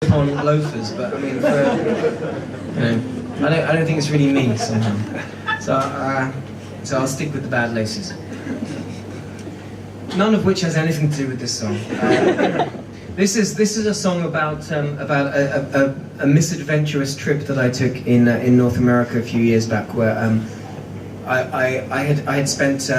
on loafers, but I mean, I don't think it's really me somehow. So I'll stick with the bad laces. None of which has anything to do with this song. This is a song about a misadventurous trip that I took in North America a few years back, where I had spent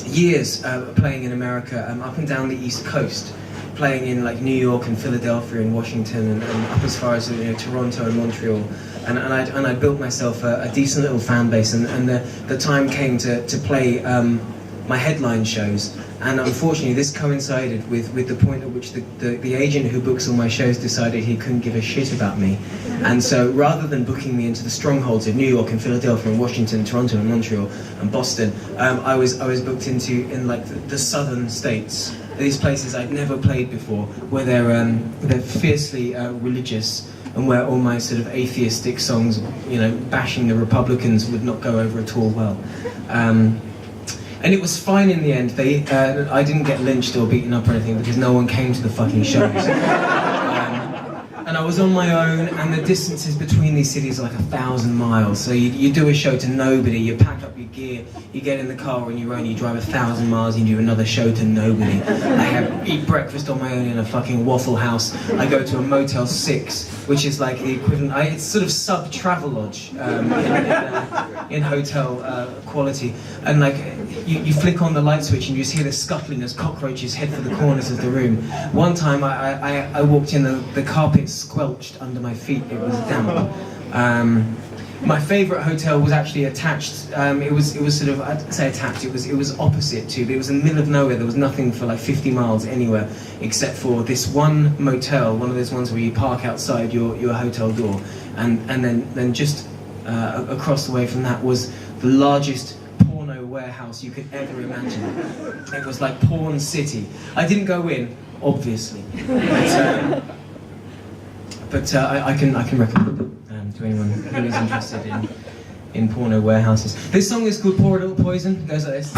years playing in America, up and down the East Coast, playing in like New York and Philadelphia and Washington and up as far as Toronto and Montreal, and I built myself a decent little fan base, and the time came to play my headline shows, and unfortunately this coincided with the point at which the agent who books all my shows decided he couldn't give a shit about me, and so rather than booking me into the strongholds of New York and Philadelphia and Washington, Toronto and Montreal and Boston, I was booked in like the southern states, these places I'd never played before, where they're fiercely religious, and where all my sort of atheistic songs, bashing the Republicans, would not go over at all well. And it was fine in the end. I didn't get lynched or beaten up or anything because no one came to the fucking shows. And I was on my own, and the distances between these cities are like 1,000 miles. So you do a show to nobody, you pack up your gear, you get in the car on your own, you drive 1,000 miles, and you do another show to nobody. I eat breakfast on my own in a fucking Waffle House. I go to a Motel 6, which is like the equivalent, it's sort of sub-Travelodge in hotel quality. And like, you flick on the light switch and you just hear the scuttling as cockroaches head for the corners of the room. One time I walked in, the carpet squelched under my feet, it was damp. My favourite hotel was actually attached, it was sort of, I'd say attached, it was opposite to, but it was in the middle of nowhere. There was nothing for like 50 miles anywhere except for this one motel, one of those ones where you park outside your hotel door, and then just across the way from that was the largest porno warehouse you could ever imagine. It was like Porn City. I didn't go in, obviously, but I can recommend it to anyone who is interested in porno warehouses. This song is called Pour a Little Poison. It goes like this.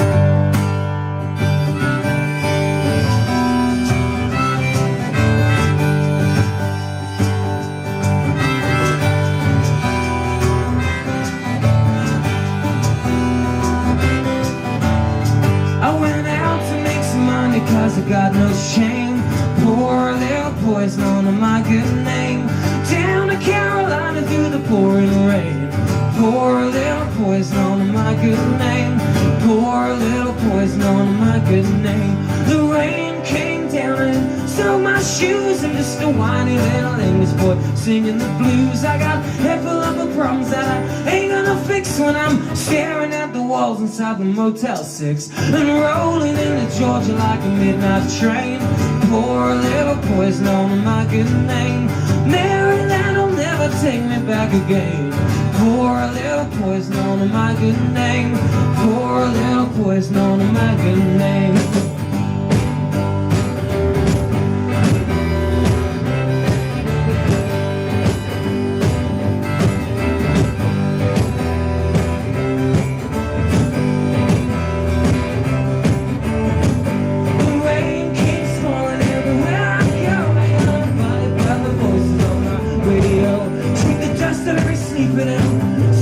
I went out to make some money 'cause I got no shame. Pour a little poison on my good name. Down to Carolina through the pouring rain. Pour a little poison on my good name. Pour a little poison on my good name. The rain came down and soaked my shoes. I'm just a whiny little English boy singing the blues. I got a head full of problems that I ain't gonna fix when I'm staring at the walls inside the Motel 6 and rolling into Georgia like a midnight train. Pour a little poison on my good name. Maryland will never take me back again. Pour a little poison on my good name. Pour a little poison on my good name.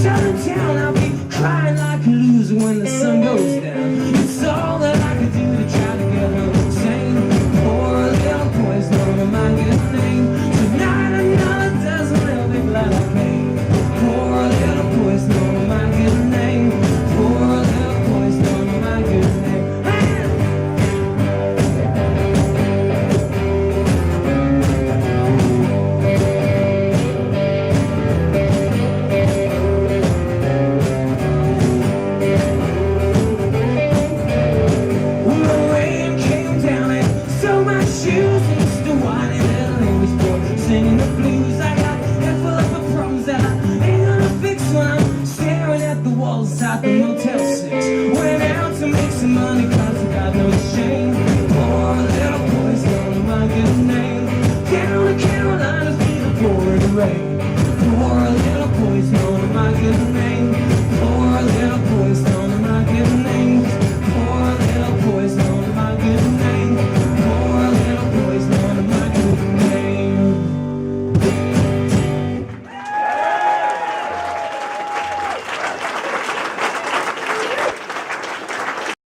Southern town, I'll be crying like a loser when the sun goes down. It's all that I can do to try to get her sane. Pour a little poison on my good name. Tonight another dozen will be glad I came. Pour a little poison on my good name. Pour a little poison on my good name. Singing the blues, I got a head full of problems that I ain't gonna fix when I'm staring at the walls inside the Motel 6. Went out to make some money 'cause I got no shame. Pour a little poison on my good name. Down to Carolina through the pouring rain. Pour a little poison on my good name. Pour a little poison.